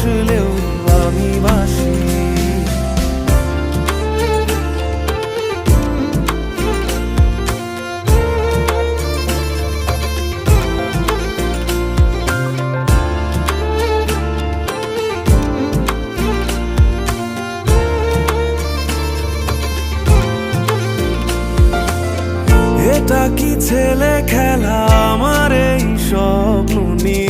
ভাসলেও আমি ভাসি। এটা কি ছেলে খেলা, আমার এই স্বপ্ন নিয়ে